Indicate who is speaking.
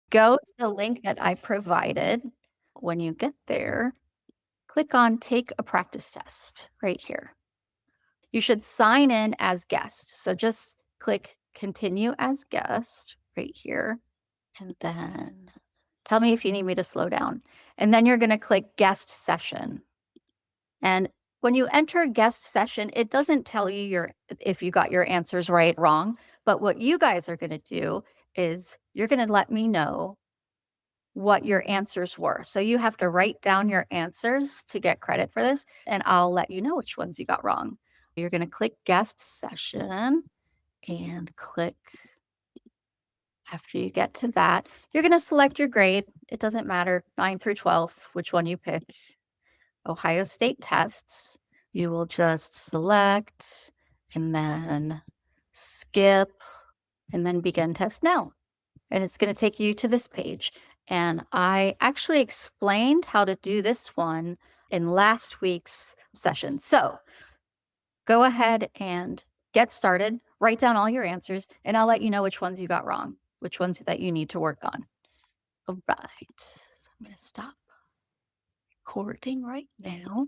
Speaker 1: Go to the link that I provided. When you get there, click on Take a Practice Test right here. You should sign in as guest. So just click Continue as guest right here. And then tell me if you need me to slow down. And then you're going to click Guest Session. And when you enter guest session, it doesn't tell you if you got your answers right or wrong. But what you guys are going to do is you're going to let me know what your answers were. So you have to write down your answers to get credit for this, and I'll let you know which ones you got wrong. You're going to click guest session and click. After you get to that, you're going to select your grade. It doesn't matter, 9 through 12th, which one you pick. Ohio State tests. You will just select and then skip and then begin test now. And it's going to take you to this page. And I actually explained how to do this one in last week's session. So go ahead and get started, write down all your answers, and I'll let you know which ones you got wrong, which ones that you need to work on. All right, so I'm going to stop recording right now.